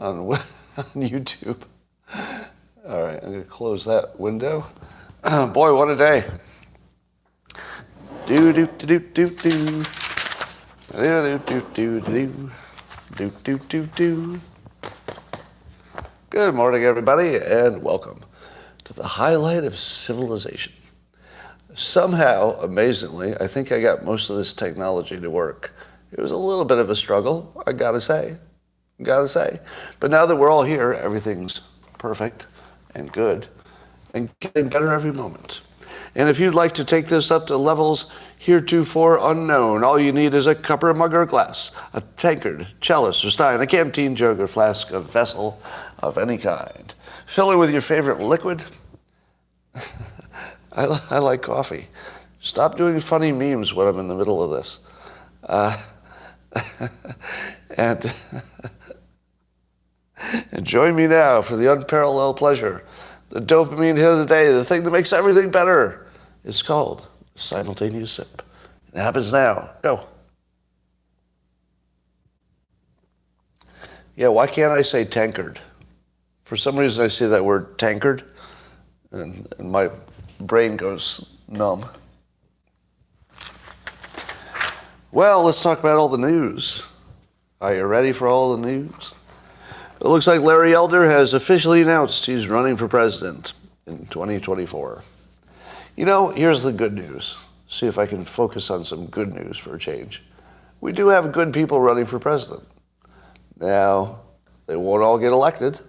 on YouTube. All right, I'm going to close that window. Boy, what a day. Do do do do do do. Do do do do do do do do. Good morning, everybody, and welcome to the highlight of civilization. Somehow, amazingly, I think I got most of this technology to work. It was a little bit of a struggle, I gotta say. But now that we're all here, everything's perfect and good and getting better every moment. And if you'd like to take this up to levels heretofore unknown, all you need is a cup or a mug or a glass, a tankard, chalice or stein, a canteen, jug or flask, a vessel of any kind. Fill it with your favorite liquid. I like coffee. Stop doing funny memes when I'm in the middle of this. And join me now for the unparalleled pleasure, the dopamine hit of the day, the thing that makes everything better. It's called simultaneous sip. It happens now. Go. Yeah, why can't I say tankard? For some reason I see that word tankard, and my brain goes numb. Well, let's talk about all the news. Are you ready for all the news? It looks like Larry Elder has officially announced he's running for president in 2024. You know, here's the good news. See if I can focus on some good news for a change. We do have good people running for president. Now, they won't all get elected,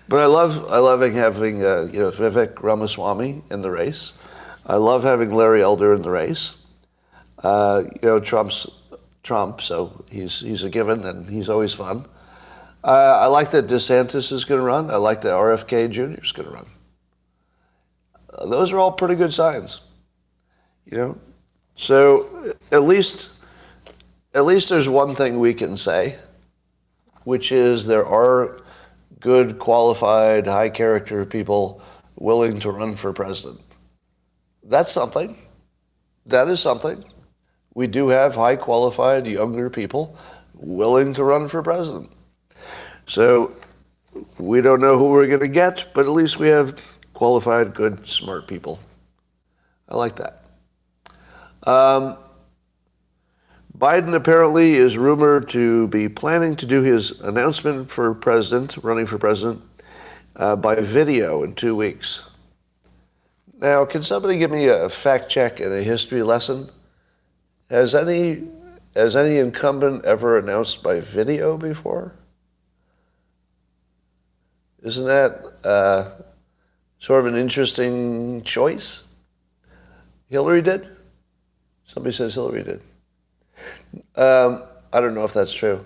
but I love having Vivek Ramaswamy in the race. I love having Larry Elder in the race. Trump's Trump, so he's a given, and he's always fun. I like that DeSantis is going to run. I like that RFK Jr. is going to run. Those are all pretty good signs, So at least there's one thing we can say, which is there are good, qualified, high-character people willing to run for president. That's something. That is something. We do have high-qualified, younger people willing to run for president. So we don't know who we're going to get, but at least we have qualified, good, smart people. I like that. Biden apparently is rumored to be planning to do his announcement for president, running for president, by video in 2 weeks. Now, can somebody give me a fact check and a history lesson? Has any incumbent ever announced by video before? Isn't that sort of an interesting choice? Hillary did? Somebody says Hillary did. I don't know if that's true.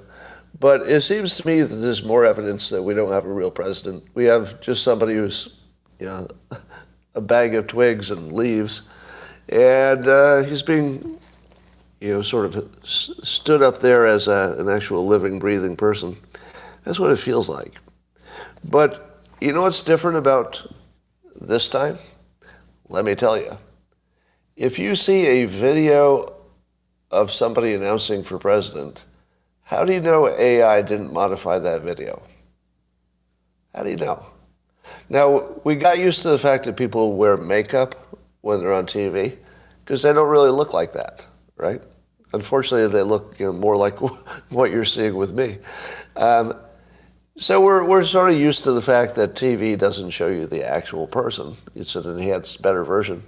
But it seems to me that there's more evidence that we don't have a real president. We have just somebody who's, a bag of twigs and leaves. And he's being, sort of stood up there as an actual living, breathing person. That's what it feels like. But you know what's different about this time? Let me tell you. If you see a video of somebody announcing for president, how do you know AI didn't modify that video? How do you know? Now, we got used to the fact that people wear makeup when they're on TV because they don't really look like that, right? Unfortunately, they look more like what you're seeing with me. So we're sort of used to the fact that TV doesn't show you the actual person. It's an enhanced, better version.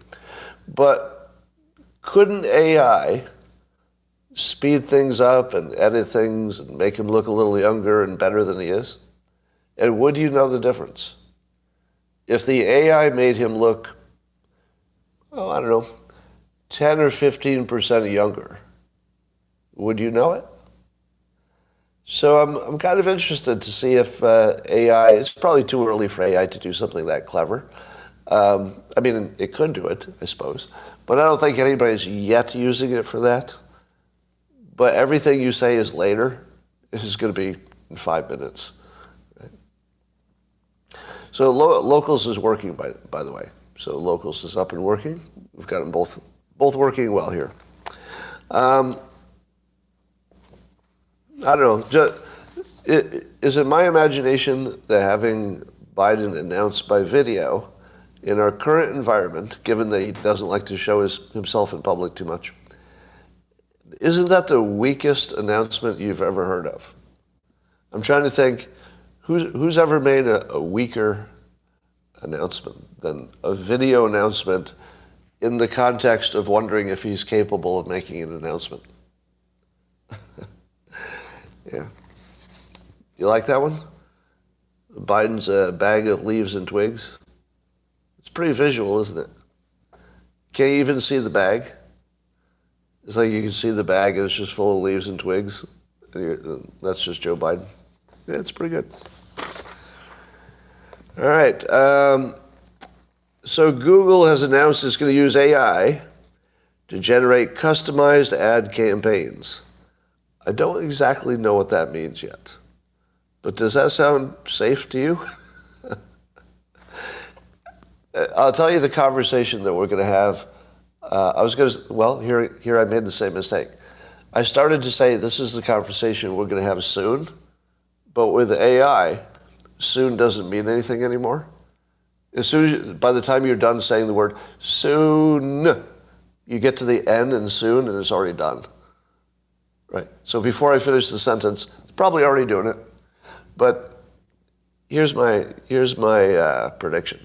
But couldn't AI speed things up and edit things and make him look a little younger and better than he is? And would you know the difference? If the AI made him look, 10 or 15% younger, would you know it? So I'm kind of interested to see if AI, it's probably too early for AI to do something that clever. It could do it, I suppose, but I don't think anybody's yet using it for that. But everything you say is later. This is going to be in 5 minutes. Right? So Locals is working, by the way. So Locals is up and working. We've got them both working well here. I don't know. Is it my imagination that having Biden announced by video in our current environment, given that he doesn't like to show himself in public too much, isn't that the weakest announcement you've ever heard of? I'm trying to think, who's ever made a weaker announcement than a video announcement in the context of wondering if he's capable of making an announcement? Yeah. You like that one? Biden's bag of leaves and twigs. It's pretty visual, isn't it? Can't you even see the bag? It's like you can see the bag and it's just full of leaves and twigs. That's just Joe Biden. Yeah, it's pretty good. All right. So Google has announced it's going to use AI to generate customized ad campaigns. I don't exactly know what that means yet. But does that sound safe to you? I'll tell you the conversation that we're going to have. Here I made the same mistake. I started to say this is the conversation we're going to have soon, but with AI, soon doesn't mean anything anymore. By the time you're done saying the word soon, you get to the end and soon, and it's already done. Right. So before I finish the sentence, it's probably already doing it. But here's my prediction.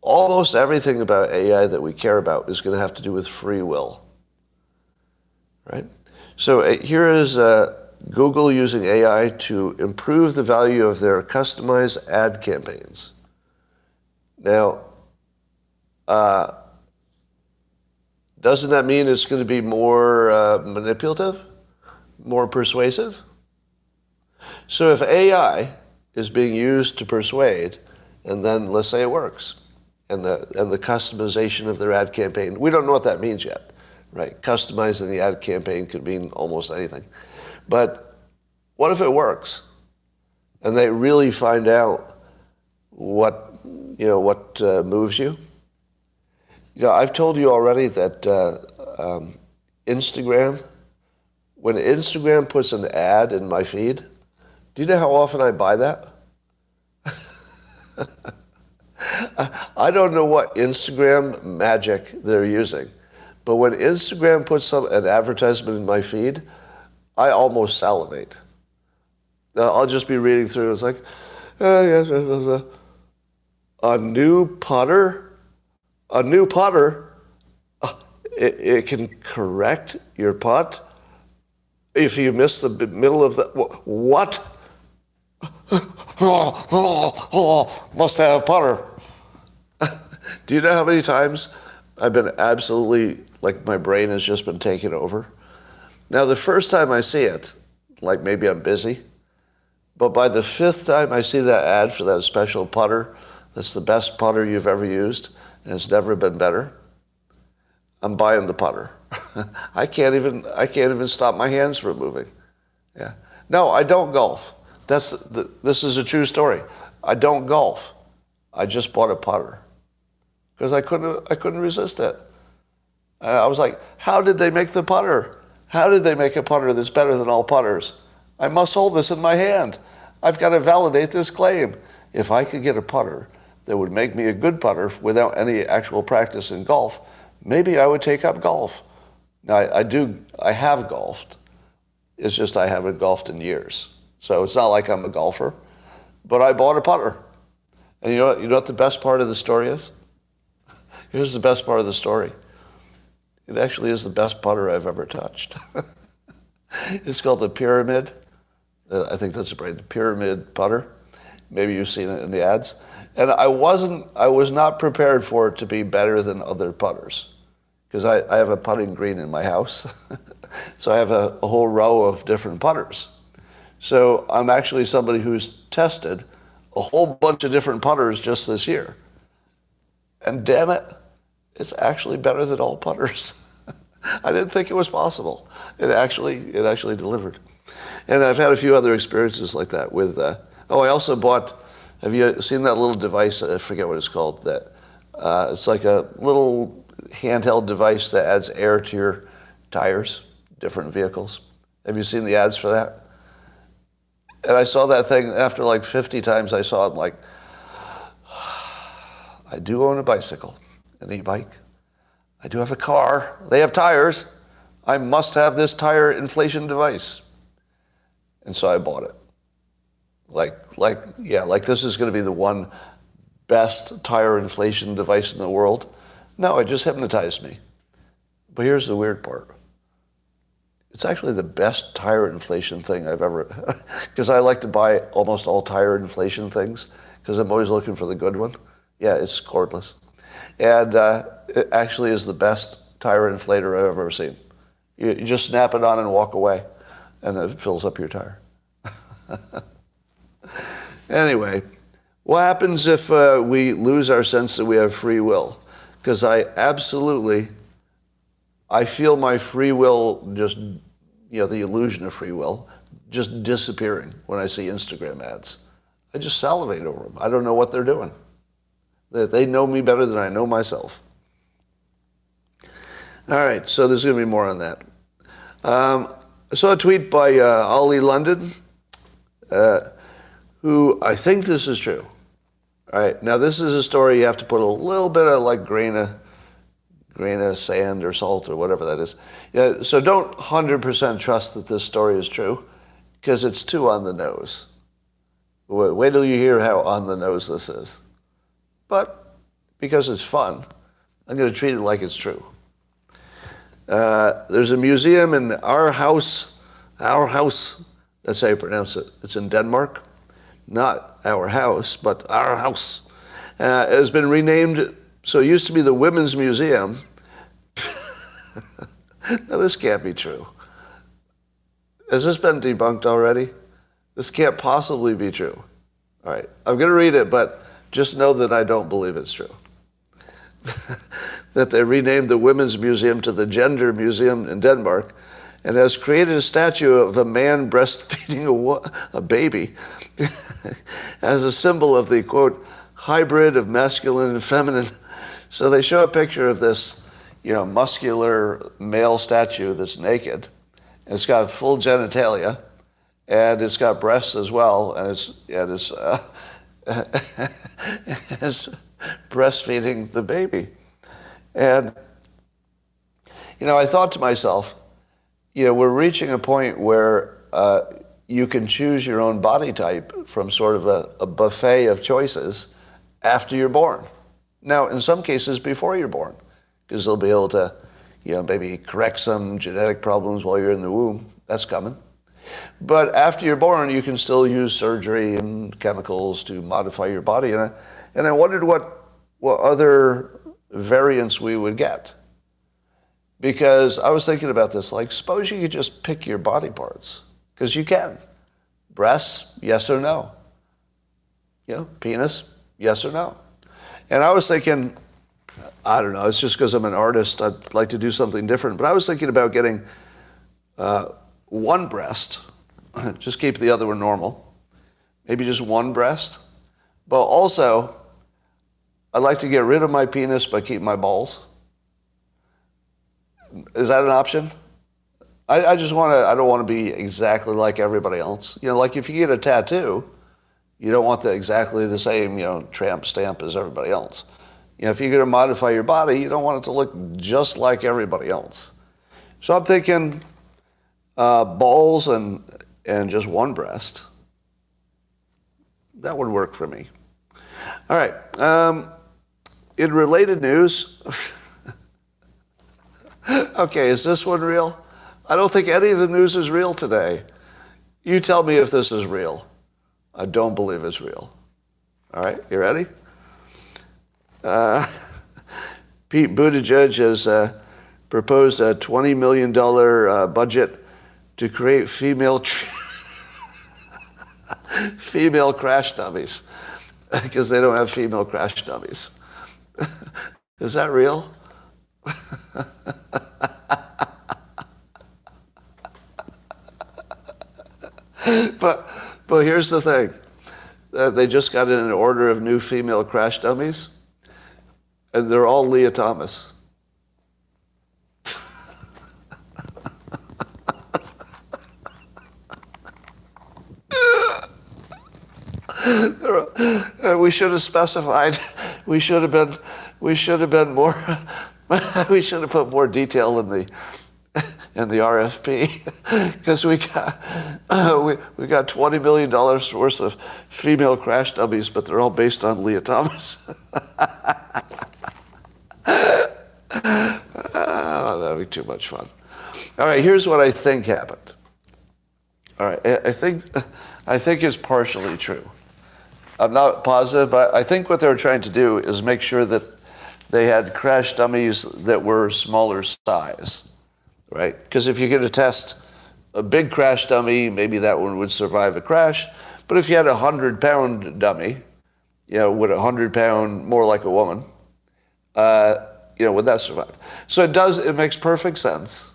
Almost everything about AI that we care about is going to have to do with free will. Right? So here is Google using AI to improve the value of their customized ad campaigns. Now, doesn't that mean it's going to be more manipulative, more persuasive? So if AI is being used to persuade, and then let's say it works, and the customization of their ad campaign, we don't know what that means yet, right? Customizing the ad campaign could mean almost anything. But what if it works, and they really find out what moves you? I've told you already that Instagram, when Instagram puts an ad in my feed, do you know how often I buy that? I don't know what Instagram magic they're using, but when Instagram puts an advertisement in my feed, I almost salivate. I'll just be reading through. It's like, a new putter. It can correct your putt if you miss the middle of the what? Must have putter. Do you know how many times I've been absolutely, like my brain has just been taken over? Now, the first time I see it, like maybe I'm busy, but by the fifth time I see that ad for that special putter, that's the best putter you've ever used, and it's never been better, I'm buying the putter. I can't even stop my hands from moving. Yeah. No, I don't golf. This is a true story. I don't golf. I just bought a putter because I couldn't resist it. I was like, how did they make the putter? How did they make a putter that's better than all putters? I must hold this in my hand. I've got to validate this claim. If I could get a putter that would make me a good putter without any actual practice in golf, maybe I would take up golf. Now, I have golfed. It's just I haven't golfed in years. So it's not like I'm a golfer, but I bought a putter. And you know what the best part of the story is? Here's the best part of the story. It actually is the best putter I've ever touched. It's called the Pyramid. I think that's right, the Pyramid putter. Maybe you've seen it in the ads. And I was not prepared for it to be better than other putters, because I have a putting green in my house. So I have a whole row of different putters. So I'm actually somebody who's tested a whole bunch of different putters just this year. And damn it, it's actually better than all putters. I didn't think it was possible. It actually delivered. And I've had a few other experiences like that with, I also bought, have you seen that little device, I forget what it's called, that it's like a little handheld device that adds air to your tires, different vehicles. Have you seen the ads for that? And I saw that thing after like 50 times I saw it, like, I do own a bicycle, an e-bike. I do have a car. They have tires. I must have this tire inflation device. And so I bought it. Like this is going to be the one best tire inflation device in the world. No, it just hypnotized me. But here's the weird part. It's actually the best tire inflation thing I've ever, because I like to buy almost all tire inflation things, because I'm always looking for the good one. Yeah, it's cordless. And it actually is the best tire inflator I've ever seen. You just snap it on and walk away, and it fills up your tire. Anyway, what happens if we lose our sense that we have free will? Because I feel my free will just, the illusion of free will, just disappearing when I see Instagram ads. I just salivate over them. I don't know what they're doing. They know me better than I know myself. All right, so there's going to be more on that. I saw a tweet by Ollie London, who I think this is true. All right, now this is a story you have to put a little bit of like grain of sand or salt or whatever that is. Yeah, so don't 100% trust that this story is true, because it's too on the nose. Wait till you hear how on the nose this is. But because it's fun, I'm going to treat it like it's true. There's a museum in our house, that's how you pronounce it. It's in Denmark. Not our house, but our house. It has been renamed, so it used to be the Women's Museum. Now this can't be true. Has this been debunked already? This can't possibly be true. All right, I'm going to read it, but just know that I don't believe it's true. That they renamed the Women's Museum to the Gender Museum in Denmark, and has created a statue of a man breastfeeding a baby as a symbol of the, quote, hybrid of masculine and feminine. So they show a picture of this, muscular male statue that's naked. And it's got full genitalia, and it's got breasts as well, and it's breastfeeding the baby. And, I thought to myself, we're reaching a point where you can choose your own body type from sort of a buffet of choices after you're born. Now, in some cases, before you're born, because they'll be able to, maybe correct some genetic problems while you're in the womb. That's coming. But after you're born, you can still use surgery and chemicals to modify your body. And I wondered what other variants we would get. Because I was thinking about this, like, suppose you could just pick your body parts. Because you can. Breasts, yes or no. Penis, yes or no. And I was thinking, I don't know, it's just because I'm an artist, I'd like to do something different. But I was thinking about getting one breast, just keep the other one normal. Maybe just one breast. But also, I'd like to get rid of my penis but keep my balls. Is that an option? I don't want to be exactly like everybody else. Like if you get a tattoo, you don't want exactly the same, tramp stamp as everybody else. If you're going to modify your body, you don't want it to look just like everybody else. So I'm thinking balls and just one breast. That would work for me. All right. In related news, okay, is this one real? I don't think any of the news is real today. You tell me if this is real. I don't believe it's real. All right, you ready? Pete Buttigieg has proposed a $20 million budget to create female crash dummies because they don't have female crash dummies. Is that real? But here's the thing. They just got in an order of new female crash dummies, and they're all Leah Thomas. We should have specified. We should have been. We should have been more. We should have put more detail in the RFP, because we got $20 million worth of female crash dummies, but they're all based on Leah Thomas. Oh, that'd be too much fun. All right, here's what I think happened. All right, I think it's partially true. I'm not positive, but I think what they were trying to do is make sure that they had crash dummies that were smaller size, right? Because if you're going to test a big crash dummy, maybe that one would survive a crash. But if you had a 100-pound dummy, with a 100-pound, more like a woman, would that survive? So it makes perfect sense.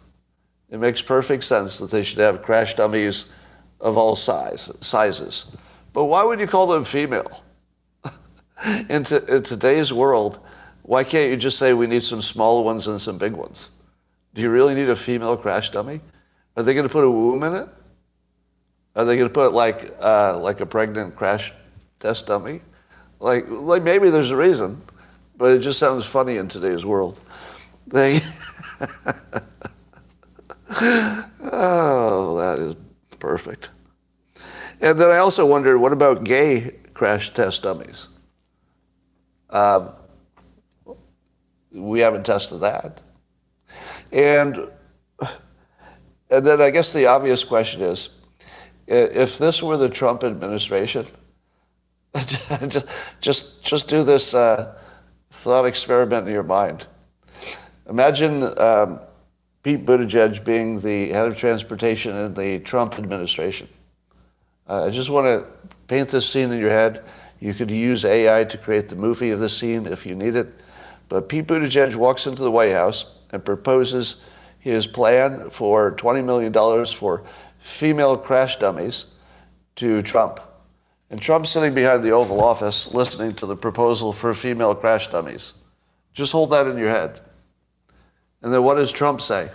It makes perfect sense that they should have crash dummies of all sizes. But why would you call them female? In today's world, why can't you just say we need some small ones and some big ones? Do you really need a female crash dummy? Are they going to put a womb in it? Are they going to put like a pregnant crash test dummy? Like maybe there's a reason, but it just sounds funny in today's world. Oh, that is perfect. And then I also wondered, what about gay crash test dummies? We haven't tested that. And then I guess the obvious question is, if this were the Trump administration, just do this thought experiment in your mind. Imagine Pete Buttigieg being the head of transportation in the Trump administration. I just want to paint this scene in your head. You could use AI to create the movie of the scene if you need it. But Pete Buttigieg walks into the White House and proposes his plan for $20 million for female crash dummies to Trump. And Trump's sitting behind the Oval Office listening to the proposal for female crash dummies. Just hold that in your head. And then what does Trump say?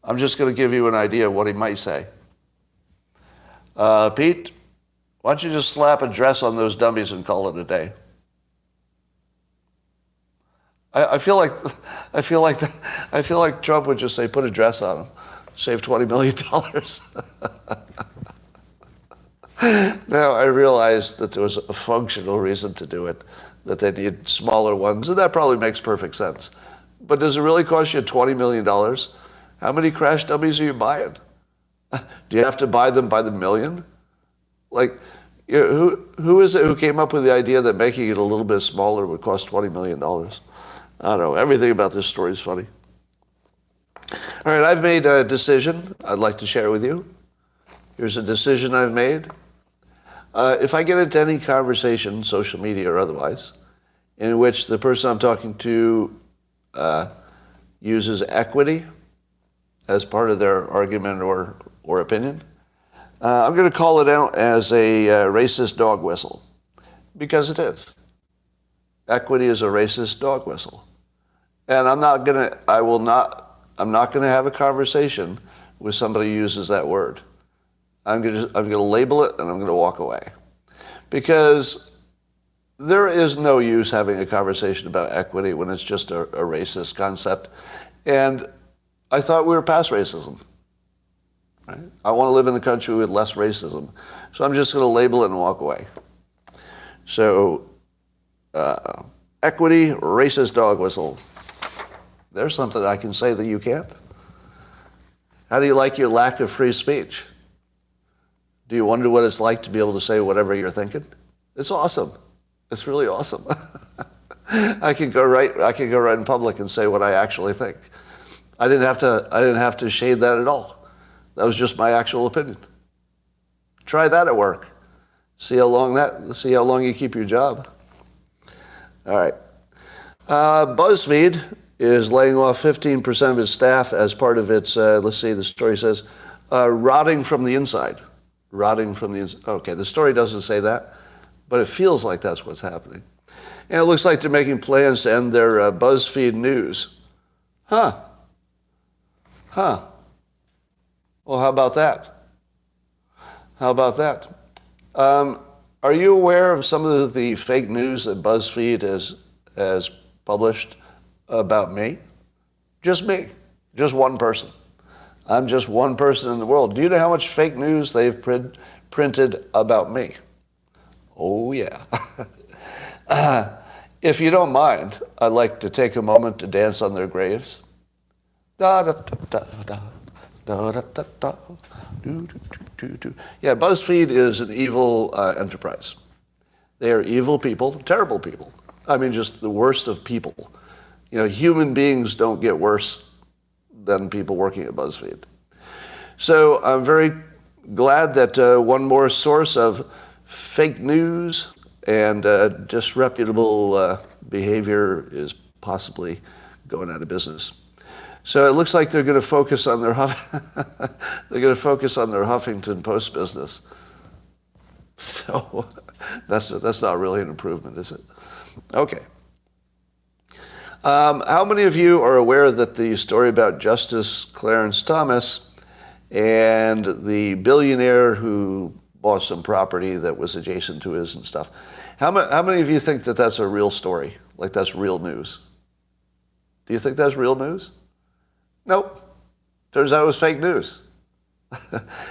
I'm just going to give you an idea of what he might say. Pete, why don't you just slap a dress on those dummies and call it a day? I feel like Trump would just say, put a dress on them, save $20 million. Now I realize that there was a functional reason to do it, that they need smaller ones, and that probably makes perfect sense. But does it really cost you $20 million? How many crash dummies are you buying? Do you have to buy them by the million? Like, who is it who came up with the idea that making it a little bit smaller would cost $20 million? I don't know. Everything about this story is funny. All right, I've made a decision I'd like to share with you. Here's a decision I've made. If I get into any conversation, social media or otherwise, in which the person I'm talking to uses equity as part of their argument or opinion, I'm going to call it out as a racist dog whistle, because it is. Equity is a racist dog whistle. And I'm not going to have a conversation with somebody who uses that word. I'm going to label it and I'm going to walk away. Because there is no use having a conversation about equity when it's just a racist concept. And I thought we were past racism. Right? I want to live in a country with less racism. So I'm just going to label it and walk away. So, equity, racist dog whistle. There's something I can say that you can't. How do you like your lack of free speech? Do you wonder what it's like to be able to say whatever you're thinking? It's awesome. It's really awesome. I can go right in public and say what I actually think. I didn't have to shade that at all. That was just my actual opinion. Try that at work. See how long you keep your job. All right. Buzzfeed is laying off 15% of its staff as part of its, let's see, the story says, rotting from the inside. Rotting from the inside. Okay, the story doesn't say that, but it feels like that's what's happening. And it looks like they're making plans to end their Buzzfeed news. Huh. Well, how about that? All Are you aware of some of the fake news that Buzzfeed has published about me? Just me. Just one person. I'm just one person in the world. Do you know how much fake news they've printed about me? Oh, yeah. If you don't mind, I'd like to take a moment to dance on their graves. Da da da da da da da da. Do, do, do, do. Yeah, BuzzFeed is an evil enterprise. They are evil people, terrible people. I mean, just the worst of people. You know, human beings don't get worse than people working at BuzzFeed. So I'm very glad that one more source of fake news and disreputable behavior is possibly going out of business. So it looks like they're going to focus on their Huffington Post business. So that's not really an improvement, is it? Okay. How many of you are aware that the story about Justice Clarence Thomas and the billionaire who bought some property that was adjacent to his and stuff? How many of you think that that's a real story? Like that's real news? Do you think that's real news? Nope. Turns out it was fake news.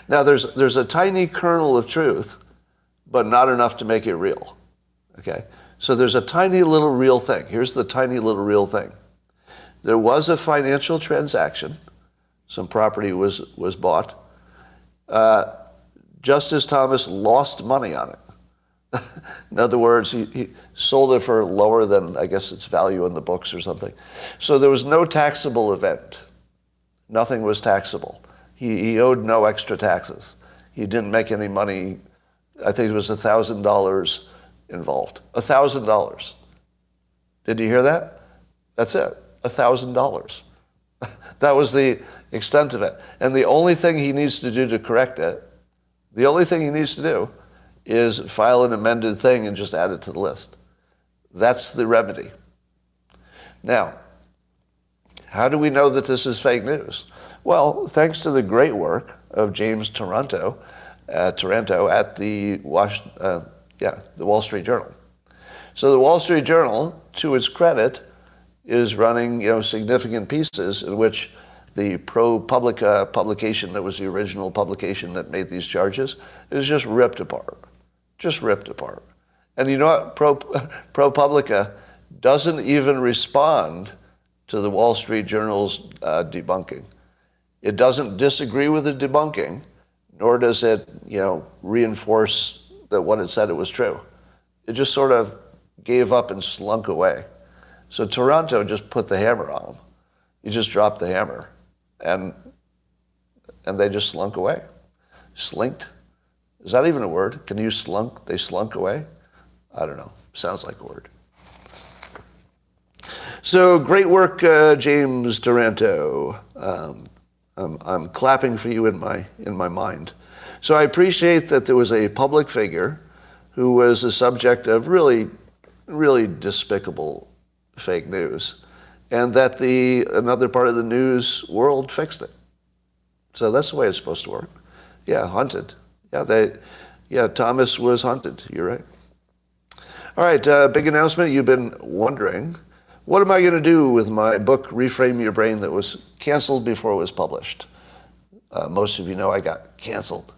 Now there's a tiny kernel of truth, but not enough to make it real. Okay? So there's a tiny little real thing. Here's the tiny little real thing. There was a financial transaction. Some property was bought. Justice Thomas lost money on it. In other words, he sold it for lower than, I guess, its value in the books or something. So there was no taxable event. Nothing was taxable. He owed no extra taxes. He didn't make any money. I think it was $1,000 involved. $1,000. Did you hear that? That's it. $1,000. That was the extent of it. And the only thing he needs to do to correct it, the only thing he needs to do is file an amended thing and just add it to the list. That's the remedy. Now, how do we know that this is fake news? Well, thanks to the great work of James Taranto at the Wall Street Journal. So the Wall Street Journal, to its credit, is running significant pieces in which the ProPublica publication that was the original publication that made these charges is just ripped apart. Just ripped apart. And you know what? ProPublica doesn't even respond to the Wall Street Journal's debunking. It doesn't disagree with the debunking, nor does it, reinforce that what it said it was true. It just sort of gave up and slunk away. So Toronto just put the hammer on them. You just dropped the hammer, and they just slunk away. Slinked? Is that even a word? Can you slunk? They slunk away? I don't know. Sounds like a word. So great work, James Taranto. I'm clapping for you in my mind. So I appreciate that there was a public figure who was the subject of really, really despicable fake news, and that another part of the news world fixed it. So that's the way it's supposed to work. Yeah, hunted. Thomas was hunted. You're right. All right, big announcement. You've been wondering, what am I going to do with my book, Reframe Your Brain, that was canceled before it was published? Most of you know I got canceled.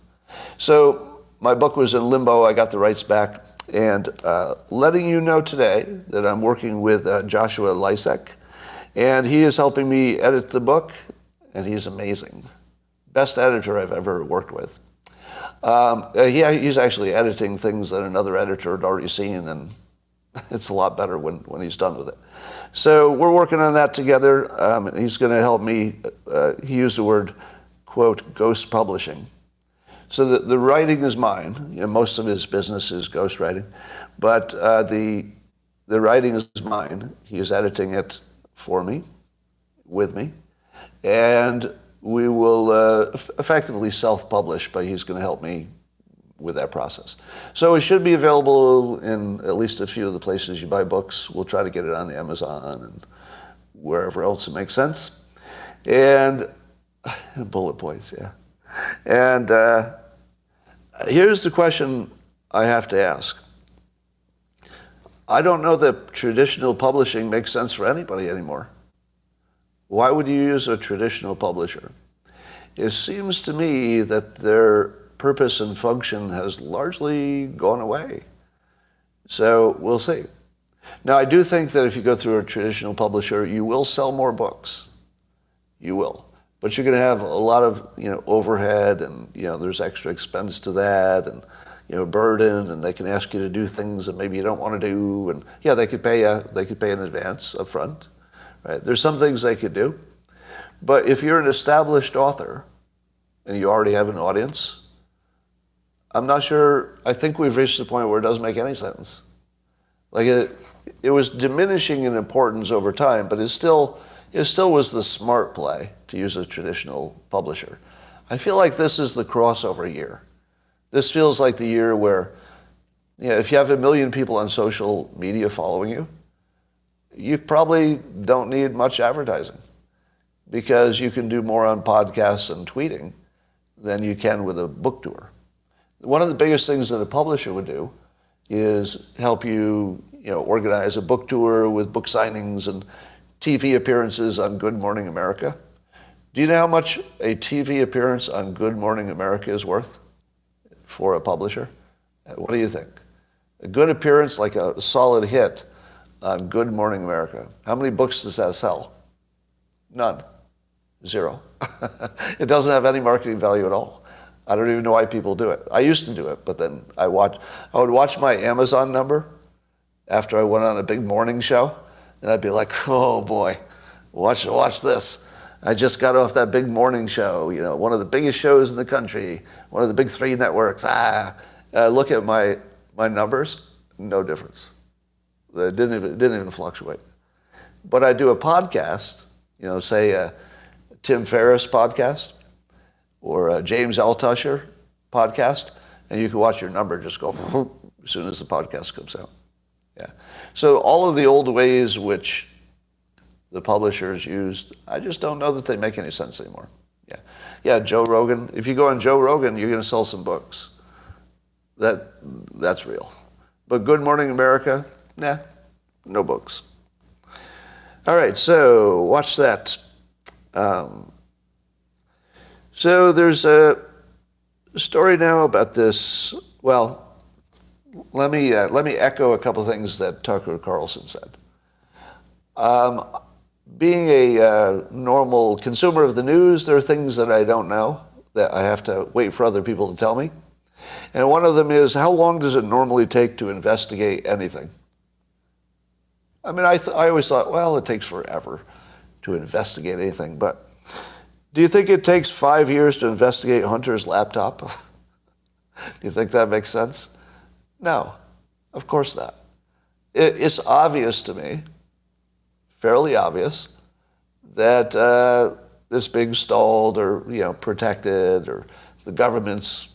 So my book was in limbo. I got the rights back. And letting you know today that I'm working with Joshua Lysek, and he is helping me edit the book, and he's amazing. Best editor I've ever worked with. He's actually editing things that another editor had already seen, and it's a lot better when he's done with it. So we're working on that together. And he's going to help me. He used the word, quote, ghost publishing. So the writing is mine. Most of his business is ghostwriting, but the writing is mine. He is editing it for me, with me, and we will effectively self-publish, but he's going to help me with that process. So it should be available in at least a few of the places you buy books. We'll try to get it on Amazon and wherever else it makes sense. And bullet points, yeah. And here's the question I have to ask. I don't know that traditional publishing makes sense for anybody anymore. Why would you use a traditional publisher? It seems to me that their purpose and function has largely gone away. So we'll see. Now, I do think that if you go through a traditional publisher, you will sell more books. You will. But you're going to have a lot of, overhead, and, there's extra expense to that, and, burden, and they can ask you to do things that maybe you don't want to do, and they could pay in advance up front, right? There's some things they could do. But if you're an established author and you already have an audience, I'm not sure. I think we've reached the point where it doesn't make any sense. Like it was diminishing in importance over time, but it still was the smart play to use a traditional publisher. I feel like this is the crossover year. This feels like the year where, if you have 1 million people on social media following you, you probably don't need much advertising, because you can do more on podcasts and tweeting than you can with a book tour. One of the biggest things that a publisher would do is help you, organize a book tour with book signings and TV appearances on Good Morning America. Do you know how much a TV appearance on Good Morning America is worth for a publisher? What do you think? A good appearance, like a solid hit on Good Morning America, how many books does that sell? None. 0. It doesn't have any marketing value at all. I don't even know why people do it. I used to do it, but then I would watch my Amazon number after I went on a big morning show, and I'd be like, oh boy, watch this. I just got off that big morning show, one of the biggest shows in the country, one of the big 3 networks. Look at my numbers, no difference. It didn't even fluctuate. But I do a podcast, say a Tim Ferriss podcast or a James Altucher podcast, and you can watch your number just go as soon as the podcast comes out. Yeah. So all of the old ways which the publishers used, I just don't know that they make any sense anymore. Yeah, Joe Rogan. If you go on Joe Rogan, you're going to sell some books. That's real. But Good Morning America, nah, no books. All right, so watch that. So there's a story now about this. Well, let me echo a couple of things that Tucker Carlson said. Being a normal consumer of the news, there are things that I don't know that I have to wait for other people to tell me. And one of them is, how long does it normally take to investigate anything? I mean, I always thought, well, it takes forever to investigate anything. But do you think it takes 5 years to investigate Hunter's laptop? Do you think that makes sense? No, of course not. It's obvious to me, fairly obvious, that it's being stalled or protected, or the government's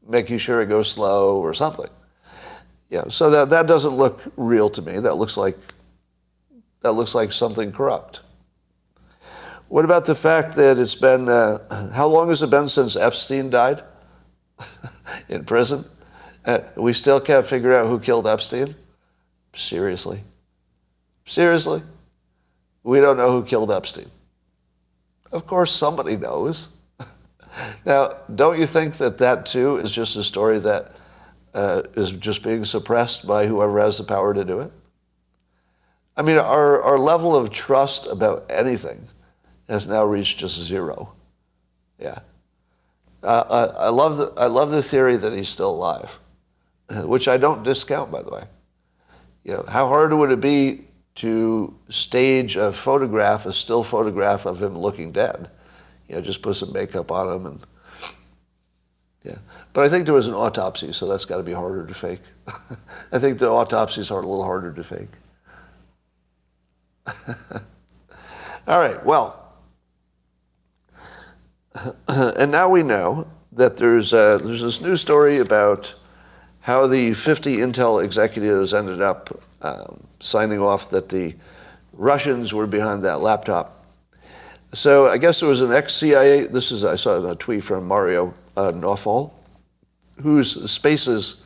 making sure it goes slow or something. So that doesn't look real to me. That looks like something corrupt. What about the fact that it's been how long has it been since Epstein died in prison? We still can't figure out who killed Epstein? Seriously? We don't know who killed Epstein. Of course, somebody knows. Now, don't you think that too is just a story that is just being suppressed by whoever has the power to do it? I mean, our level of trust about anything has now reached just 0. Yeah. I love the theory that he's still alive, which I don't discount, by the way. How hard would it be to stage a still photograph of him looking dead? Just put some makeup on him and But I think there was an autopsy, so that's got to be harder to fake. I think the autopsies are a little harder to fake. All right, well, and now we know that there's this new story about how the 50 Intel executives ended up signing off that the Russians were behind that laptop. So I guess there was an ex-CIA, I saw a tweet from Mario Nawfal, whose Spaces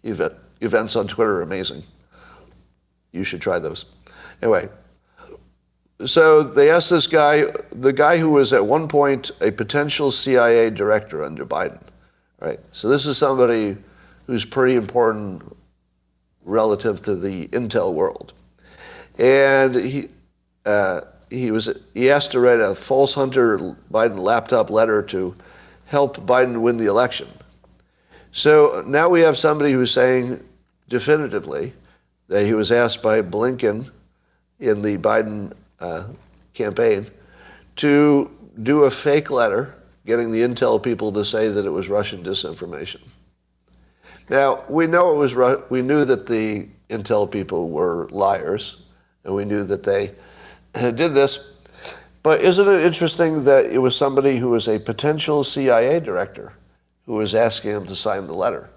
events on Twitter are amazing. You should try those. Anyway, so they asked this guy, the guy who was at one point a potential CIA director under Biden, right? So this is somebody who's pretty important relative to the intel world. And he asked to write a false Hunter Biden laptop letter to help Biden win the election. So now we have somebody who's saying definitively that he was asked by Blinken in the Biden campaign to do a fake letter, getting the intel people to say that it was Russian disinformation. Now, we knew that the intel people were liars, and we knew that they did this. But isn't it interesting that it was somebody who was a potential CIA director who was asking him to sign the letter?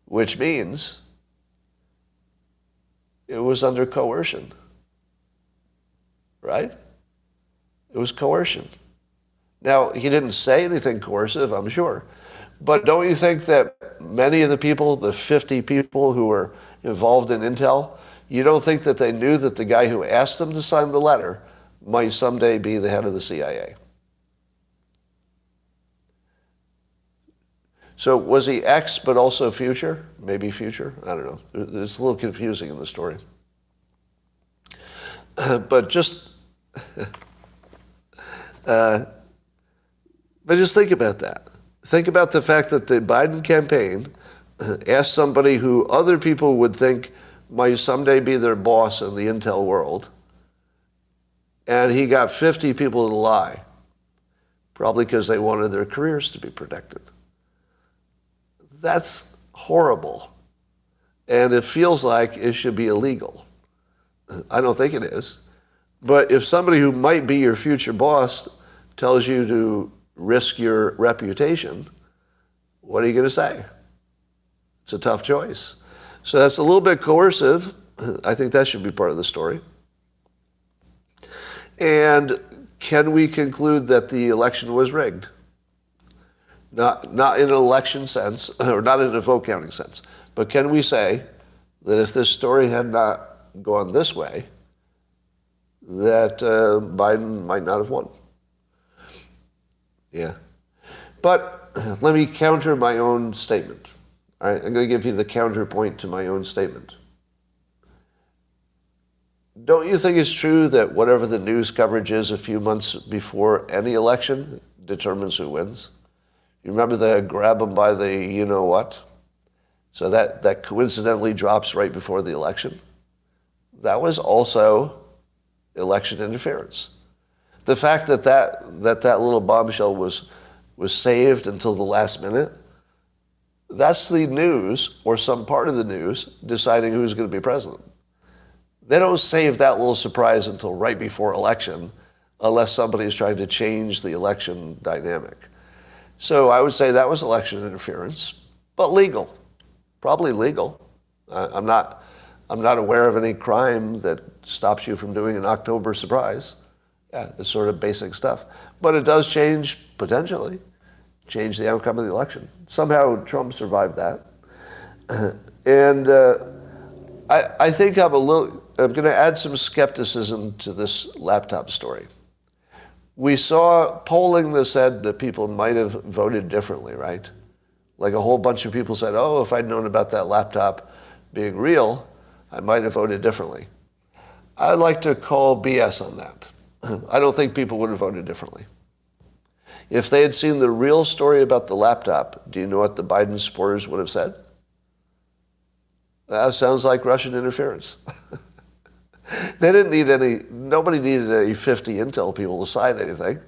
Which means it was under coercion, right? It was coercion. Now, he didn't say anything coercive, I'm sure. But don't you think that many of the people, the 50 people who were involved in intel, you don't think that they knew that the guy who asked them to sign the letter might someday be the head of the CIA? So was he ex but also future? Maybe future? I don't know. It's a little confusing in the story. But just think about that. Think about the fact that the Biden campaign asked somebody who other people would think might someday be their boss in the intel world, and he got 50 people to lie, probably because they wanted their careers to be protected. That's horrible. And it feels like it should be illegal. I don't think it is. But if somebody who might be your future boss tells you to risk your reputation, what are you going to say? It's a tough choice. So that's a little bit coercive. I think that should be part of the story. And can we conclude that the election was rigged? Not in an election sense, or not in a vote counting sense, but can we say that if this story had not gone this way, that Biden might not have won? Yeah. But let me counter my own statement. All right, I'm going to give you the counterpoint to my own statement. Don't you think it's true that whatever the news coverage is a few months before any election determines who wins? You remember the grab them by the you-know-what? So that coincidentally drops right before the election? That was also election interference. The fact that little bombshell was saved until the last minute, that's the news, or some part of the news, deciding who's going to be president. They don't save that little surprise until right before election, unless somebody is trying to change the election dynamic. So I would say that was election interference, but legal, probably legal. I'm not aware of any crime that stops you from doing an October surprise. Yeah, it's sort of basic stuff. But it does potentially change the outcome of the election. Somehow Trump survived that. And I think I'm going to add some skepticism to this laptop story. We saw polling that said that people might have voted differently, right? Like a whole bunch of people said, oh, if I'd known about that laptop being real, I might have voted differently. I'd like to call BS on that. I don't think people would have voted differently. If they had seen the real story about the laptop, do you know what the Biden supporters would have said? That sounds like Russian interference. Nobody needed any 50 intel people to sign anything.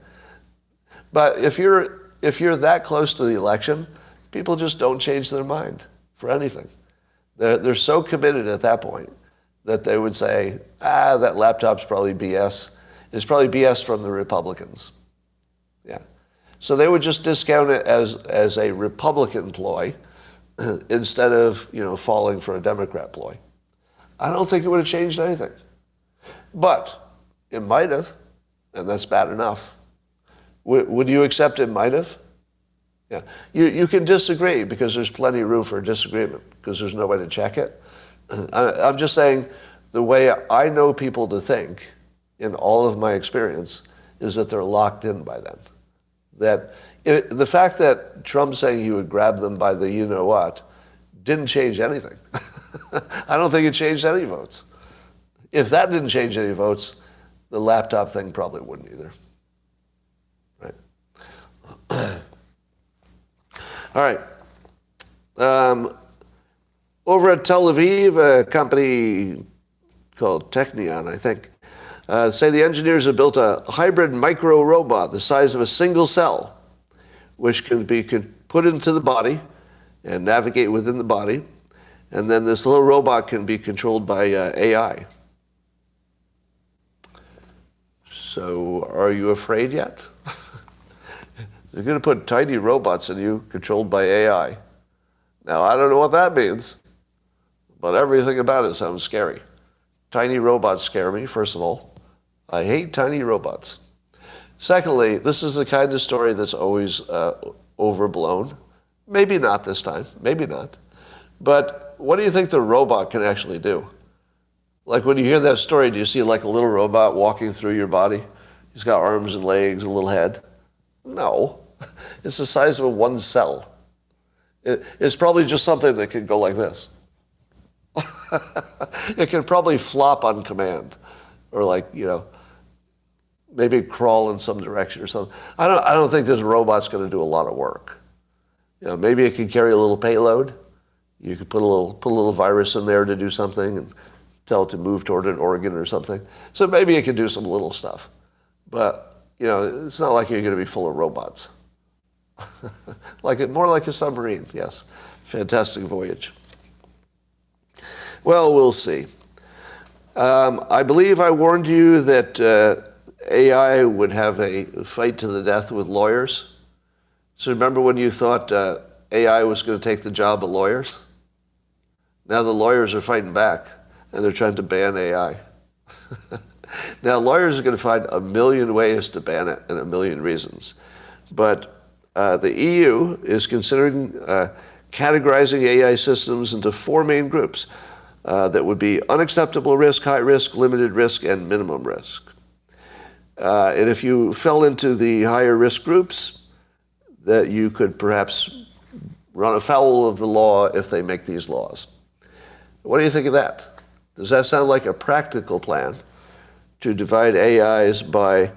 But if you're that close to the election, people just don't change their mind for anything. They're so committed at that point that they would say, that laptop's probably BS. It's probably BS from the Republicans. Yeah. So they would just discount it as a Republican ploy instead of, falling for a Democrat ploy. I don't think it would have changed anything. But it might have, and that's bad enough. Would you accept it might have? Yeah, you can disagree because there's plenty of room for disagreement because there's no way to check it. I'm just saying the way I know people to think in all of my experience is that they're locked in by them. That the fact that Trump saying he would grab them by the you-know-what didn't change anything. I don't think it changed any votes. If that didn't change any votes, the laptop thing probably wouldn't either. Right? All right. Over at Tel Aviv, a company called Technion, I think, say the engineers have built a hybrid micro-robot the size of a single cell, which can be put into the body and navigate within the body. And then this little robot can be controlled by AI. So are you afraid yet? They're going to put tiny robots in you controlled by AI. Now, I don't know what that means, but everything about it sounds scary. Tiny robots scare me, first of all. I hate tiny robots. Secondly, this is the kind of story that's always overblown. Maybe not this time, maybe not. But what do you think the robot can actually do? Like when you hear that story, do you see like a little robot walking through your body? He's got arms and legs, a little head. No, it's the size of one cell. It's probably just something that can go like this. It can probably flop on command, or like, maybe crawl in some direction or something. I don't think this robot's going to do a lot of work. Maybe it can carry a little payload. You could put a little virus in there to do something and tell it to move toward an organ or something. So maybe it can do some little stuff. But it's not like you're going to be full of robots. More like a submarine, yes. Fantastic voyage. Well, we'll see. I believe I warned you that AI would have a fight to the death with lawyers. So remember when you thought AI was going to take the job of lawyers? Now the lawyers are fighting back, and they're trying to ban AI. Now, lawyers are going to find a million ways to ban it and a million reasons. But the EU is considering categorizing AI systems into 4 main groups that would be unacceptable risk, high risk, limited risk, and minimum risk. And if you fell into the higher risk groups, that you could perhaps run afoul of the law if they make these laws. What do you think of that? Does that sound like a practical plan to divide AIs by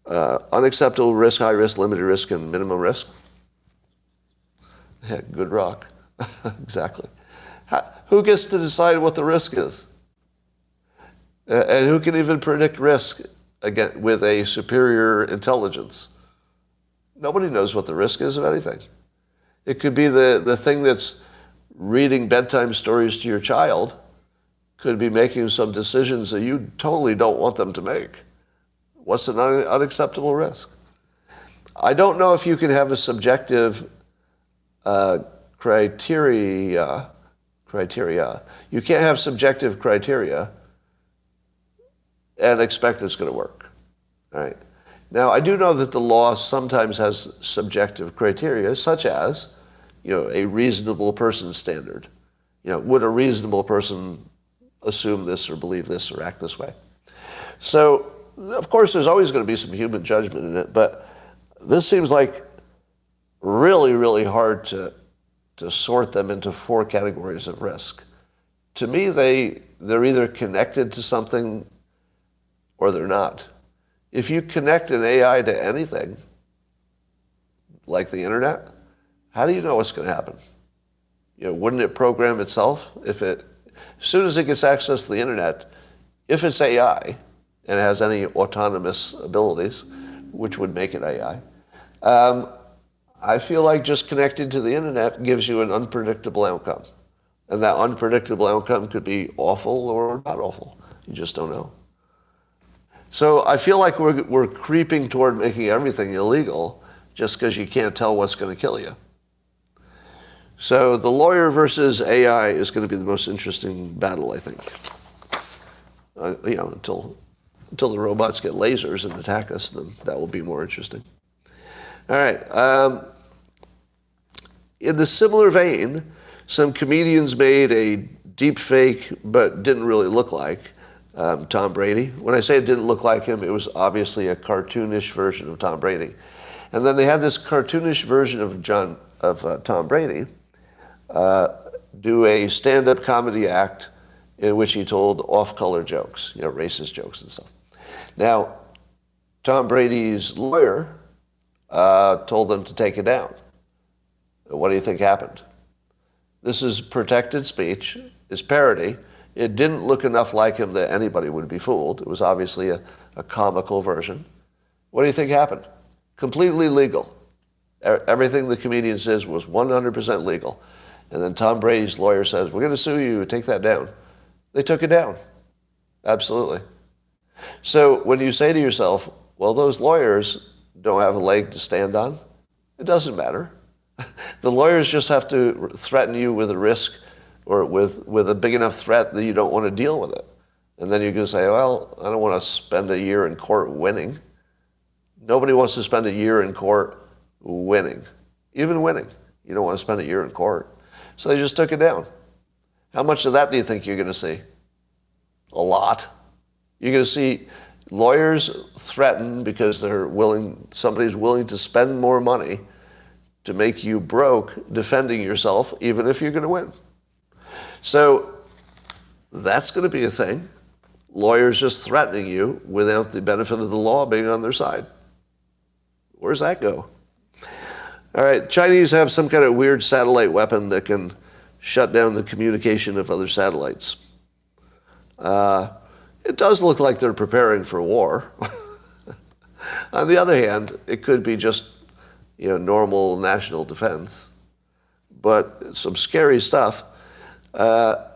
unacceptable risk, high risk, limited risk, and minimum risk? Yeah, good rock. Exactly. Who gets to decide what the risk is? And who can even predict risk again with a superior intelligence? Nobody knows what the risk is of anything. It could be the thing that's reading bedtime stories to your child could be making some decisions that you totally don't want them to make. What's an unacceptable risk? I don't know if you can have a subjective criteria. You can't have subjective criteria and expect it's going to work. All right. Now, I do know that the law sometimes has subjective criteria, such as, a reasonable person standard. Would a reasonable person assume this or believe this or act this way? So, of course, there's always going to be some human judgment in it, but this seems like really, really hard to sort them into 4 categories of risk. To me, they're either connected to something or they're not. If you connect an AI to anything, like the internet, how do you know what's going to happen? Wouldn't it program itself? As soon as it gets access to the internet, if it's AI and has any autonomous abilities, which would make it AI, I feel like just connecting to the internet gives you an unpredictable outcome. And that unpredictable outcome could be awful or not awful. You just don't know. So I feel like we're creeping toward making everything illegal just because you can't tell what's going to kill you. So the lawyer versus AI is going to be the most interesting battle, I think. Until the robots get lasers and attack us, then that will be more interesting. All right. In the similar vein, some comedians made a deep fake but didn't really look like Tom Brady. When I say it didn't look like him, it was obviously a cartoonish version of Tom Brady. And then they had this cartoonish version of Tom Brady do a stand-up comedy act in which he told off-color jokes, racist jokes and stuff. Now, Tom Brady's lawyer told them to take it down. What do you think happened? This is protected speech. It's parody. It didn't look enough like him that anybody would be fooled. It was obviously a comical version. What do you think happened? Completely legal. Everything the comedian says was 100% legal. And then Tom Brady's lawyer says, we're going to sue you, take that down. They took it down. Absolutely. So when you say to yourself, well, those lawyers don't have a leg to stand on, it doesn't matter. The lawyers just have to threaten you with a risk or with a big enough threat that you don't want to deal with it. And then you can say, well, I don't want to spend a year in court winning. Nobody wants to spend a year in court winning. Even winning. You don't want to spend a year in court. So they just took it down. How much of that do you think you're going to see? A lot. You're going to see lawyers threaten because somebody's willing to spend more money to make you broke defending yourself, even if you're going to win. So that's going to be a thing. Lawyers just threatening you without the benefit of the law being on their side. Where's that go? All right, Chinese have some kind of weird satellite weapon that can shut down the communication of other satellites. It does look like they're preparing for war. On the other hand, it could be just normal national defense, but some scary stuff. Yeah.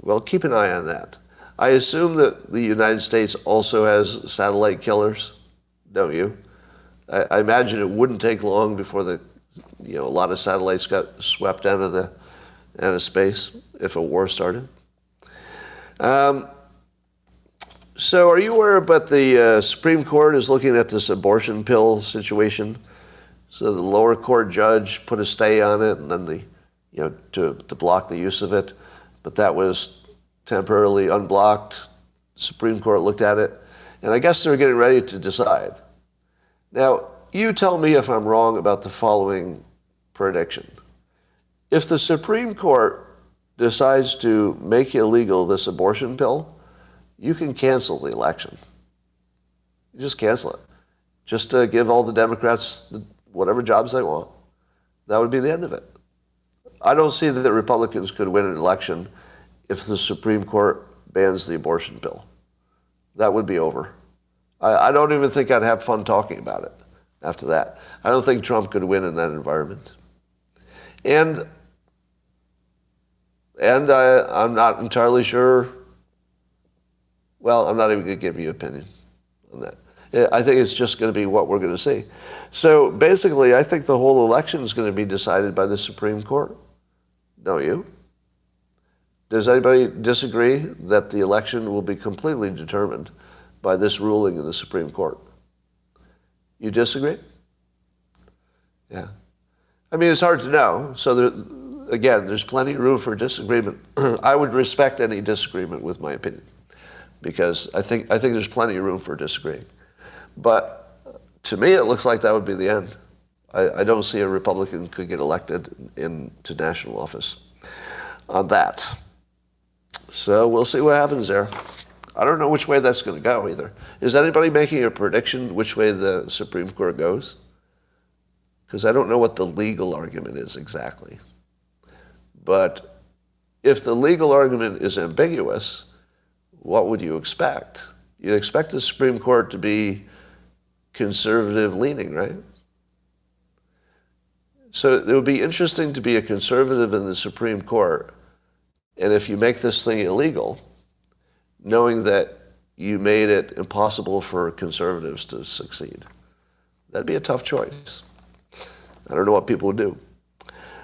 Well, keep an eye on that. I assume that the United States also has satellite killers, don't you? I imagine it wouldn't take long before a lot of satellites got swept out of space if a war started. So are you aware about the Supreme Court is looking at this abortion pill situation? So the lower court judge put a stay on it, and then to block the use of it, but that was temporarily unblocked. The Supreme Court looked at it, and I guess they're getting ready to decide. Now, you tell me if I'm wrong about the following prediction. If the Supreme Court decides to make illegal this abortion pill, you can cancel the election. You just cancel it. Just to give all the Democrats whatever jobs they want. That would be the end of it. I don't see that the Republicans could win an election if the Supreme Court bans the abortion pill. That would be over. I don't even think I'd have fun talking about it after that. I don't think Trump could win in that environment. And I'm not entirely sure. Well, I'm not even going to give you an opinion on that. I think it's just going to be what we're going to see. So basically, I think the whole election is going to be decided by the Supreme Court. Don't you? Does anybody disagree that the election will be completely determined by this ruling in the Supreme Court? You disagree? Yeah. I mean, it's hard to know. So there's plenty of room for disagreement. I would respect any disagreement with my opinion, because I think there's plenty of room for disagreeing. But to me, it looks like that would be the end. I don't see a Republican could get elected into national office on that. So we'll see what happens there. I don't know which way that's going to go either. Is anybody making a prediction which way the Supreme Court goes? Because I don't know what the legal argument is exactly. But if the legal argument is ambiguous, what would you expect? You'd expect the Supreme Court to be conservative leaning, right? So it would be interesting to be a conservative in the Supreme Court, and if you make this thing illegal, knowing that you made it impossible for conservatives to succeed. That'd be a tough choice. I don't know what people would do.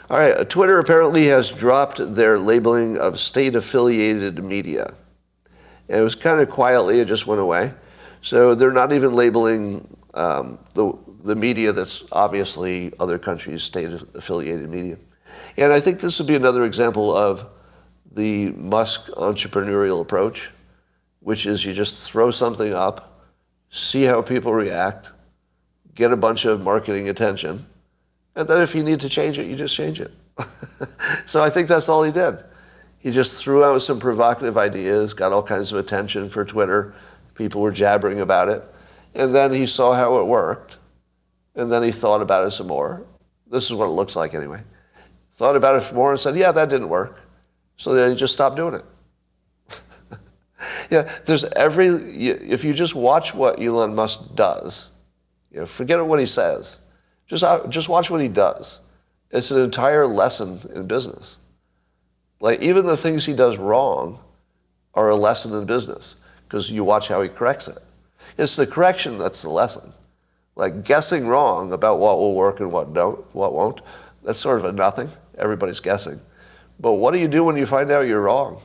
All right, Twitter apparently has dropped their labeling of state-affiliated media. And it was kind of quietly, it just went away. So they're not even labeling the the media that's obviously other countries' state-affiliated media. And I think this would be another example of the Musk entrepreneurial approach, which is you just throw something up, see how people react, get a bunch of marketing attention, and then if you need to change it, you just change it. So I think that's all he did. He just threw out some provocative ideas, got all kinds of attention for Twitter. People were jabbering about it. And then he saw how it worked. And then he thought about it some more. This is what it looks like anyway. Thought about it some more and said, yeah, that didn't work. So then he just stopped doing it. Yeah, if you just watch what Elon Musk does, forget what he says. Just watch what he does. It's an entire lesson in business. Like, even the things he does wrong are a lesson in business because you watch how he corrects it. It's the correction that's the lesson. Like, guessing wrong about what will work and what won't, that's sort of a nothing. Everybody's guessing. But what do you do when you find out you're wrong?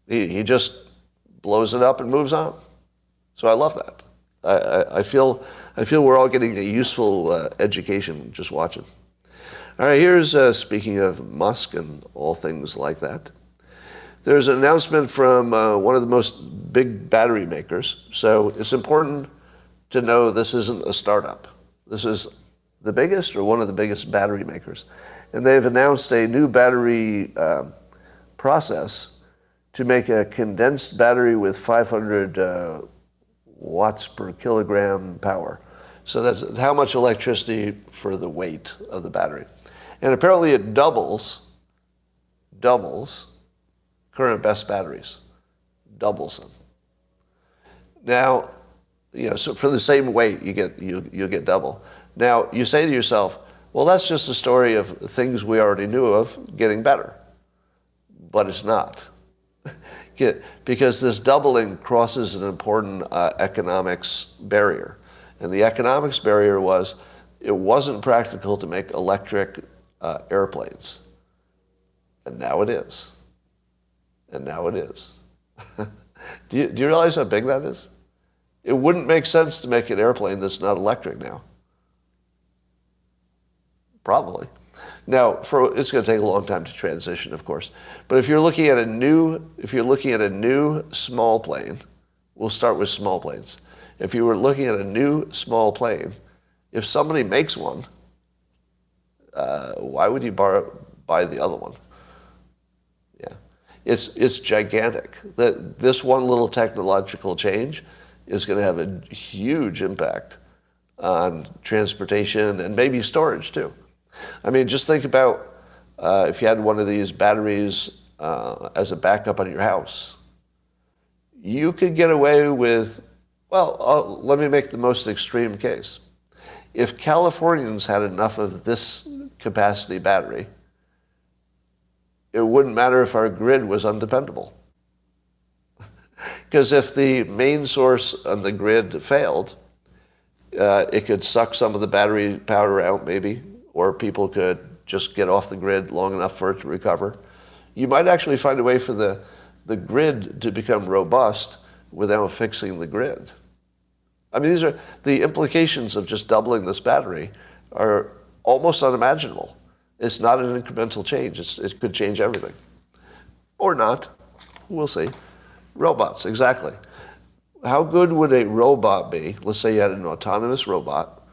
He just blows it up and moves on. So I love that. I feel we're all getting a useful education just watching. All right, here's, speaking of Musk and all things like that, there's an announcement from one of the most big battery makers. So it's important to know this isn't a startup. This is the biggest or one of the biggest battery makers. And they've announced a new battery process to make a condensed battery with 500 watts per kilogram power. So that's how much electricity for the weight of the battery. And apparently it doubles current best batteries. Doubles them. Now, so for the same weight, you get double. Now, you say to yourself, well, that's just a story of things we already knew of getting better. But it's not. Because this doubling crosses an important economics barrier. And the economics barrier was it wasn't practical to make electric airplanes. And now it is. And now it is. Do you realize how big that is? It wouldn't make sense to make an airplane that's not electric now. Probably. Now, it's going to take a long time to transition, of course. But if you're looking at a new small plane, we'll start with small planes. If you were looking at a new small plane, if somebody makes one, why would you buy the other one? Yeah, it's gigantic. This one little technological change is going to have a huge impact on transportation and maybe storage too. I mean, just think about if you had one of these batteries as a backup on your house. You could get away with, let me make the most extreme case. If Californians had enough of this capacity battery, it wouldn't matter if our grid was undependable. Because if the main source on the grid failed, it could suck some of the battery power out maybe, or people could just get off the grid long enough for it to recover. You might actually find a way for the grid to become robust without fixing the grid. I mean, these are the implications of just doubling this battery are almost unimaginable. It's not an incremental change. It could change everything. Or not. We'll see. Robots, exactly. How good would a robot be? Let's say you had an autonomous robot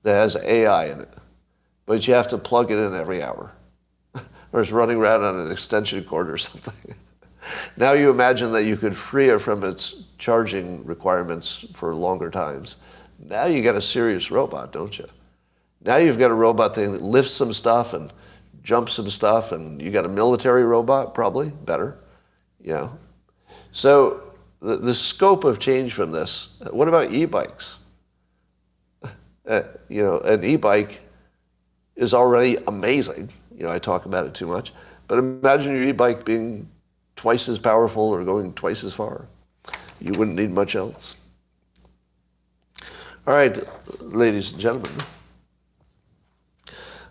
that has AI in it, but you have to plug it in every hour. Or it's running around on an extension cord or something. Now you imagine that you could free it from its charging requirements for longer times. Now you got a serious robot, don't you? Now you've got a robot thing that lifts some stuff and jumps some stuff, and you got a military robot, probably, better. So the scope of change from this, what about e-bikes? An e-bike is already amazing. I talk about it too much. But imagine your e-bike being twice as powerful or going twice as far. You wouldn't need much else. All right, ladies and gentlemen.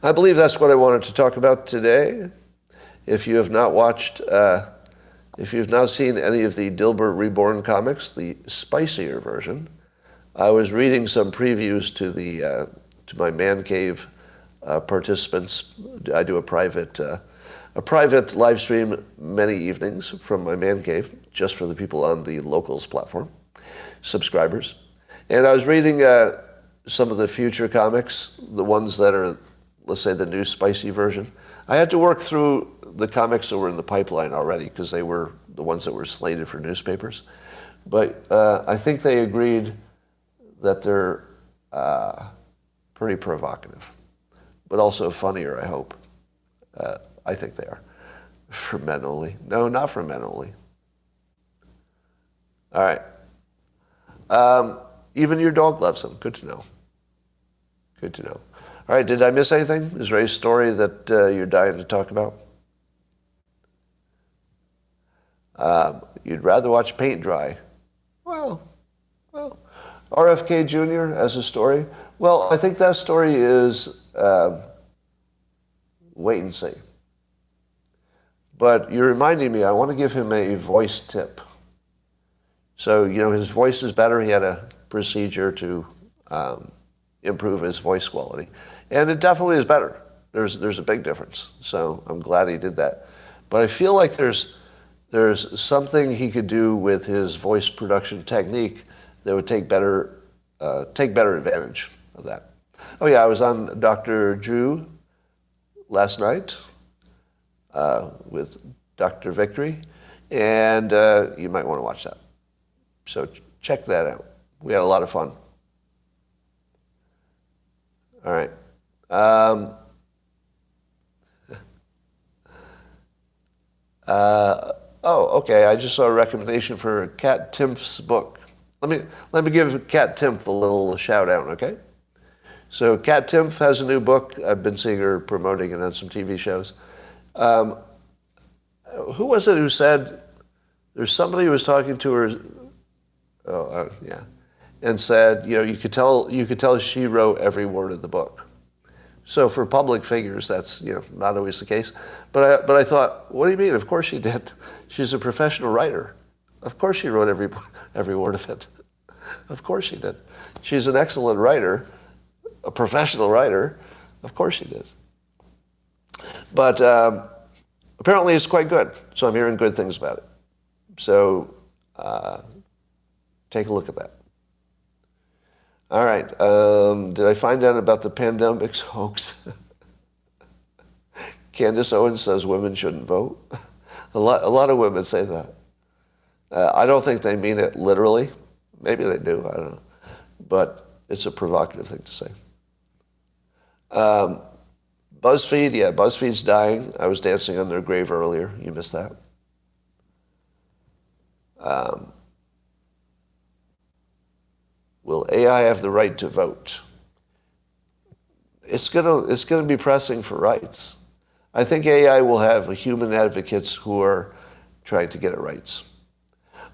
I believe that's what I wanted to talk about today. If you have not watched, if you've not seen any of the Dilbert Reborn comics, the spicier version, I was reading some previews to my man cave participants. I do a private live stream many evenings from my man cave, just for the people on the Locals platform, subscribers. And I was reading some of the future comics, the ones that are, let's say, the new spicy version. I had to work through the comics that were in the pipeline already because they were the ones that were slated for newspapers. But I think they agreed that they're pretty provocative, but also funnier, I hope. I think they are. For men only. No, not for men only. All right. Even your dog loves them. Good to know. Good to know. All right, did I miss anything? Is there a story that you're dying to talk about? You'd rather watch paint dry. Well, RFK Jr. as a story. Well, I think that story is wait and see. But you're reminding me, I want to give him a voice tip. So, his voice is better. He had a procedure to improve his voice quality. And it definitely is better. There's a big difference. So I'm glad he did that. But I feel like there's something he could do with his voice production technique that would take better advantage of that. Oh yeah, I was on Dr. Drew last night with Dr. Victory, and you might want to watch that. So check that out. We had a lot of fun. All right. Okay. I just saw a recommendation for Kat Timpf's book. Let me give Kat Timpf a little shout out, okay? So Kat Timpf has a new book. I've been seeing her promoting it on some TV shows. Who was it who said, there's somebody who was talking to her, and said, you could tell she wrote every word of the book. So for public figures, that's not always the case. But I thought, what do you mean? Of course she did. She's a professional writer. Of course she wrote every word of it. Of course she did. She's an excellent writer, a professional writer. Of course she did. But apparently it's quite good. So I'm hearing good things about it. So take a look at that. All right. Did I find out about the pandemic hoax? Candace Owens says women shouldn't vote. A lot of women say that. I don't think they mean it literally. Maybe they do. I don't know. But it's a provocative thing to say. BuzzFeed, BuzzFeed's dying. I was dancing on their grave earlier. You missed that. Will AI have the right to vote? It's gonna be pressing for rights. I think AI will have human advocates who are trying to get it rights.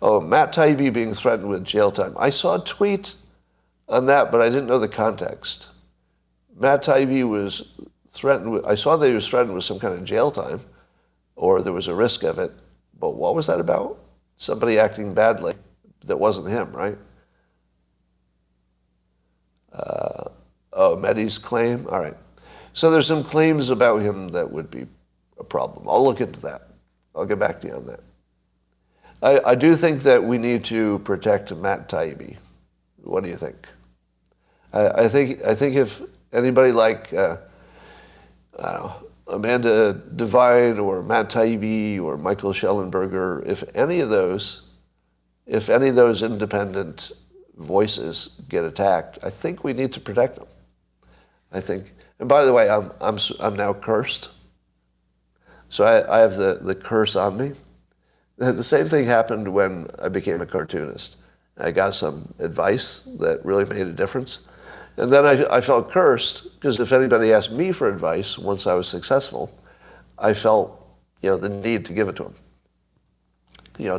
Oh, Matt Taibbi being threatened with jail time. I saw a tweet on that, but I didn't know the context. Matt Taibbi was threatened with, I saw that he was threatened with some kind of jail time, or there was a risk of it, but what was that about? Somebody acting badly that wasn't him, right? Mehdi's claim? All right. So there's some claims about him that would be a problem. I'll look into that. I'll get back to you on that. I do think that we need to protect Matt Taibbi. What do you think? I think if anybody like Amanda Devine or Matt Taibbi or Michael Schellenberger, if any of those independent voices get attacked, I think we need to protect them. I think. And by the way, I'm now cursed, so I have the curse on me. The same thing happened when I became a cartoonist. I got some advice that really made a difference. And then I felt cursed because if anybody asked me for advice once I was successful, I felt the need to give it to them,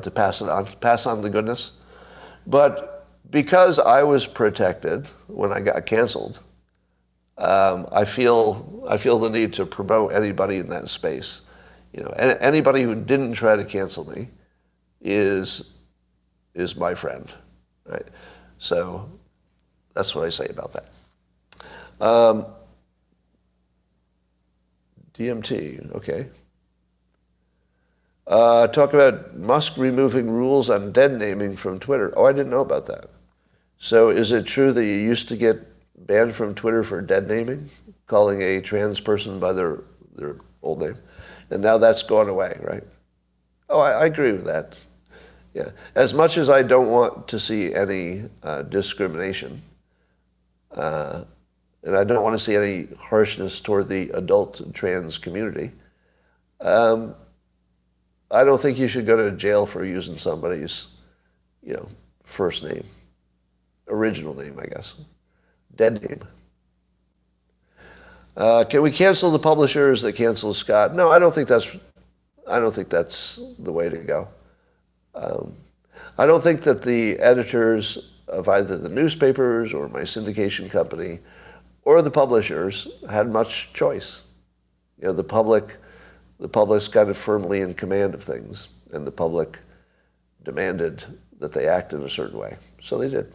to pass on the goodness. But because I was protected when I got canceled, I feel the need to promote anybody in that space. Anybody who didn't try to cancel me is my friend, right? So That's what I say about that. DMT, okay. Talk about Musk removing rules on dead naming from Twitter. Oh, I didn't know about that. So is it true that you used to get banned from Twitter for dead naming, calling a trans person by their old name? And now that's gone away, right? Oh, I agree with that. Yeah. As much as I don't want to see any discrimination, and I don't want to see any harshness toward the adult trans community, I don't think you should go to jail for using somebody's, first name, original name, I guess, dead name. Can we cancel the publishers that cancel Scott? No, I don't think that's the way to go. I don't think that the editors of either the newspapers or my syndication company or the publishers had much choice. The public's kind of firmly in command of things, and the public demanded that they act in a certain way, so they did.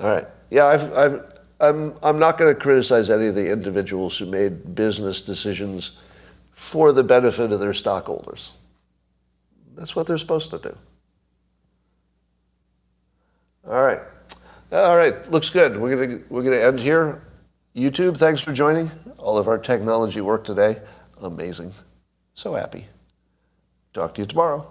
All right. Yeah, I'm not going to criticize any of the individuals who made business decisions for the benefit of their stockholders. That's what they're supposed to do. All right. All right. Looks good. We're gonna end here. YouTube, thanks for joining. All of our technology work today. Amazing. So happy. Talk to you tomorrow.